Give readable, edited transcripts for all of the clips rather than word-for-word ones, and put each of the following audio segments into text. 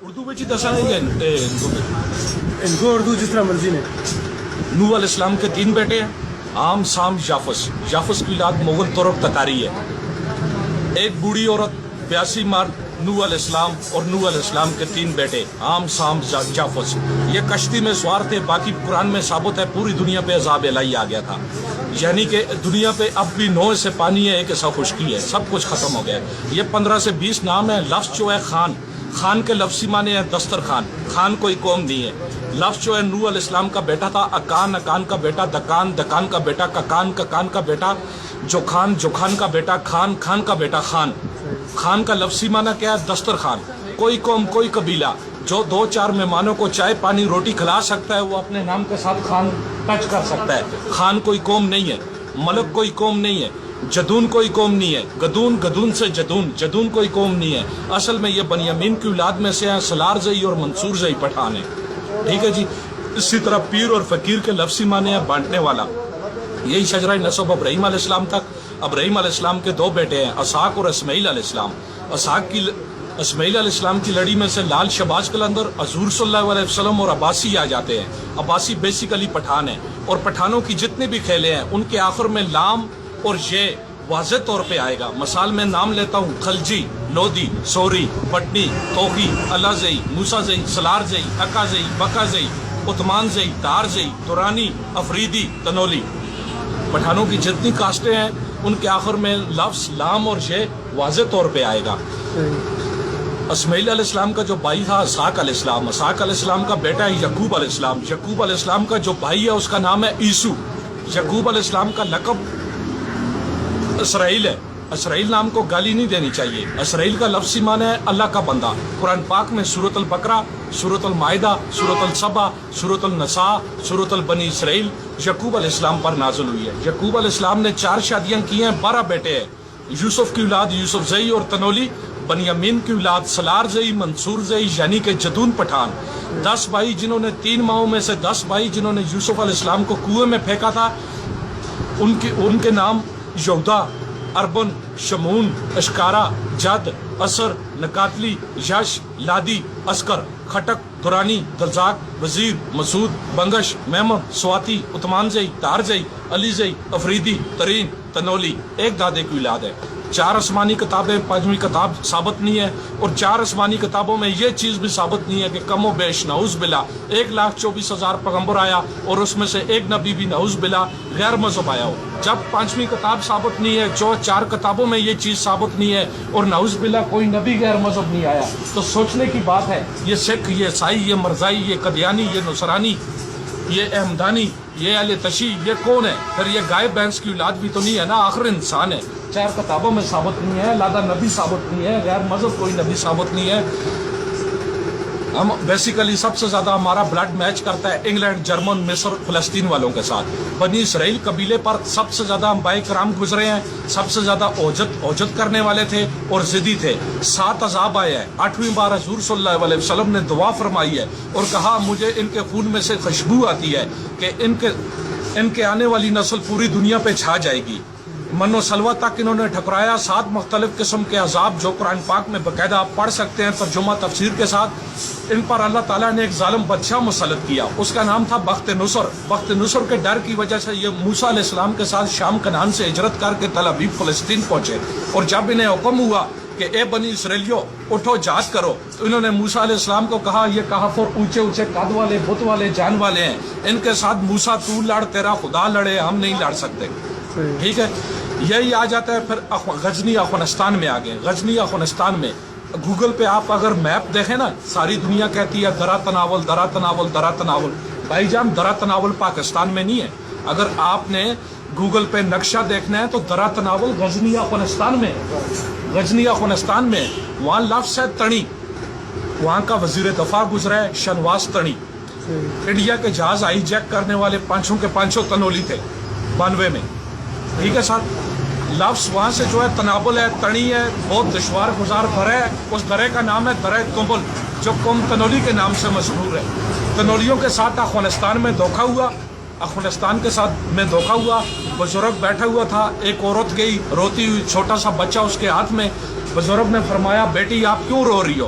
اردو میں دسا ہے ان کو اردو جس طرح مرضی نے. نوح علیہ السلام کے 3 بیٹے ہیں، عام، سام، یافس. یافس کی اولاد مغل ترک تتاری ہے. ایک بوڑھی عورت، 82 مرد، نوح علیہ السلام اور نوح علیہ السلام کے 3 بیٹے، عام، سام، یافس. یہ کشتی میں سوار تھے. باقی قرآن میں ثابت ہے پوری دنیا پہ عذاب الہی آ گیا تھا، یعنی کہ دنیا پہ اب بھی 9 سے پانی ہے، 1 ایسا خشکی ہے، سب کچھ ختم ہو گیا ہے. یہ 15 سے 20 نام ہے. لفظ جو ہے خان، خان کے لفظی معنی ہے دسترخوان. خان کوئی قوم نہیں ہے. لفظ جو ہے نوح علیہ السلام کا بیٹا تھا اکان، اکان کا بیٹا دکان، دکان کا بیٹا ککان، ککان کا بیٹا جوخان، جوخان کا بیٹا خان، خان کا بیٹا خان. خان کا لفظی معنی کیا ہے؟ دسترخوان. کوئی قوم، کوئی قبیلہ جو 2-4 مہمانوں کو چائے پانی روٹی کھلا سکتا ہے وہ اپنے نام کے ساتھ خان ٹچ کر سکتا ہے. خان کوئی قوم نہیں ہے. ملک کوئی قوم نہیں ہے. جدون کوئی قوم نہیں ہے. گدون، گدون سے جدون، جدون کوئی قوم نہیں ہے. اصل میں یہ بنیامین کی اولاد میں سے ہیں. سلار زئی اور منصور زئی پٹھان ہیں. ٹھیک ہے جی. اسی طرح پیر اور فقیر کے لفظی معنی ہے بانٹنے والا. یہی شجرہ نسب ابراہیم علیہ السلام تک. ابراہیم علیہ السلام کے 2 بیٹے ہیں، اسحاق اور اسماعیل علیہ السلام. اسماعیل علیہ السلام کی لڑی میں سے لال شباز قلندر، حضور صلی اللہ علیہ وسلم اور عباسی آ جاتے ہیں. عباسی بیسیکلی پٹھان ہیں، اور پٹھانوں کی جتنے بھی کھیلے ہیں ان کے آخر میں لام اور یہ واضح طور پہ آئے گا. مثال میں نام لیتا ہوں: خلجی، لودھی، سوری، پٹنی، توخی، اللہ زئی، موسیٰ زئی، سلار زئی، اکا زئی، بکا زئی، عثمان زئی، دار زئی، تورانی، افریدی، تنولی. پٹھانوں کی جتنی کاسٹیں ہیں ان کے آخر میں لفظ لام اور یہ واضح طور پہ آئے گا. اسماعیل علیہ السلام کا جو بھائی تھا اسحاق علیہ السلام. اسحاق علیہ السلام کا بیٹا ہے یعقوب علیہ السلام. یعقوب علیہ السلام کا جو بھائی ہے اس کا نام ہے عیسو. یعقوب علیہ السلام کا لقب اسرائیل ہے. اسرائیل نام کو گالی نہیں دینی چاہیے. اسرائیل کا لفظی معنی ہے اللہ کا بندہ. قرآن پاک میں سورۃ البقرہ، سورۃ المائدہ، سورۃ السبا، سورۃ النساء، سورۃ البنی اسرائیل یعقوب علیہ السلام پر نازل ہوئی ہے. یعقوب علیہ السلام نے 4 شادیاں کی ہیں، 12 بیٹے ہیں. یوسف کی اولاد یوسف زئی اور تنولی. بنیامین کی اولاد سلار زئی، منصور زئی یعنی کہ جدون پٹھان. 10 بھائی جنہوں نے 3 ماہوں میں سے 10 بھائی جنہوں نے یوسف علیہ السلام کو کنویں میں پھینکا تھا ان کے نام یہودا، اربن، شمون، اشکارا، جد، اثر، نکاتلی، یش، لادی، اسکر، کھٹک، دورانی، دلزاق، وزیر، مسعود، بنگش، محمد، سواتی، عثمان زئی، تار زئی، علی زئی، افریدی، ترین، تنولی. ایک دادے کی اولاد ہے. 4 آسمانی کتابیں، 5ویں کتاب ثابت نہیں ہے. اور 4 آسمانی کتابوں میں یہ چیز بھی ثابت نہیں ہے کہ کم و بیش نعوذ باللہ 1,24,000 پیغمبر آیا اور اس میں سے ایک نبی بھی نعوذ باللہ غیر مذہب آیا ہو. جب 5ویں کتاب ثابت نہیں ہے، جو 4 کتابوں میں یہ چیز ثابت نہیں ہے اور نعوذ باللہ کوئی نبی غیر مذہب نہیں آیا، تو سوچنے کی بات ہے. یہ سکھ، یہ عیسائی، یہ مرزائی، یہ قدیانی، یہ نصرانی، یہ احمدانی، یہ اہل تشیع، یہ کون ہے؟ پھر یہ گائے بھینس کی اولاد بھی تو نہیں ہے نا، آخر انسان ہے. 4 کتابوں میں ثابت نہیں ہے، لادا نبی ثابت نہیں ہے، غیر مذہب کوئی نبی ثابت نہیں ہے. ہم بیسیکلی سب سے زیادہ ہمارا بلڈ میچ کرتا ہے انگلینڈ، جرمن، مصر، فلسطین والوں کے ساتھ. بنی اسرائیل قبیلے پر سب سے زیادہ انبیاء کرام گزرے ہیں. سب سے زیادہ اوجت کرنے والے تھے اور ضدی تھے. 7 عذاب آئے ہیں. 8ویں بار حضور صلی اللہ علیہ وسلم نے دعا فرمائی ہے اور کہا مجھے ان کے خون میں سے خوشبو آتی ہے کہ ان کے آنے والی نسل پوری دنیا پہ چھا جائے گی. من و سلوہ تک انہوں نے ٹھکرایا. 7 مختلف قسم کے عذاب جو قرآن پاک میں باقاعدہ آپ پڑھ سکتے ہیں ترجمہ تفسیر کے ساتھ. ان پر اللہ تعالیٰ نے ایک ظالم بادشاہ مسلط کیا، اس کا نام تھا بخت نصر. بخت نصر کے ڈر کی وجہ سے یہ موسیٰ علیہ السلام کے ساتھ شام کنعان سے ہجرت کر کے تل ابیب فلسطین پہنچے. اور جب انہیں حکم ہوا کہ اے بنی اسرائیلیو اٹھو جہاد کرو، تو انہوں نے موسیٰ علیہ السلام کو کہا یہ کہف اور اونچے اونچے قد والے بت والے جان والے ہیں، ان کے ساتھ موسیٰ تو لڑ، تیرا خدا لڑے، ہم نہیں لڑ سکتے. ٹھیک ہے. یہی آ جاتا ہے. پھر غزنی افغانستان میں آگے. غزنی افغانستان میں گوگل پہ آپ اگر میپ دیکھیں نا، ساری دنیا کہتی ہے درا تناول، درا تناول، درا تناول. بھائی جان درا تناول پاکستان میں نہیں ہے. اگر آپ نے گوگل پہ نقشہ دیکھنا ہے تو درا تناول غزنی افغانستان میں. غزنی افغانستان میں وہاں لفظ ہے تنی. وہاں کا وزیر دفاع گزرا ہے شنواس تنی. انڈیا کے جہاز آئی جیک کرنے والے 5 کے 5 تنولی تھے 92 میں. ٹھیک ہے ساتھ. لفظ وہاں سے جو ہے تنابل ہے، تنی ہے، بہت دشوار گزار درہ ہے. اس درے کا نام ہے درہ تنبل جو قوم تنولی کے نام سے مشہور ہے. تنولیوں کے ساتھ افغانستان میں دھوکہ ہوا. افغانستان کے ساتھ میں دھوکہ ہوا. بزرگ بیٹھا ہوا تھا، ایک عورت گئی روتی ہوئی، چھوٹا سا بچہ اس کے ہاتھ میں. بزرگ نے فرمایا بیٹی آپ کیوں رو رہی ہو؟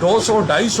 200-250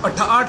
8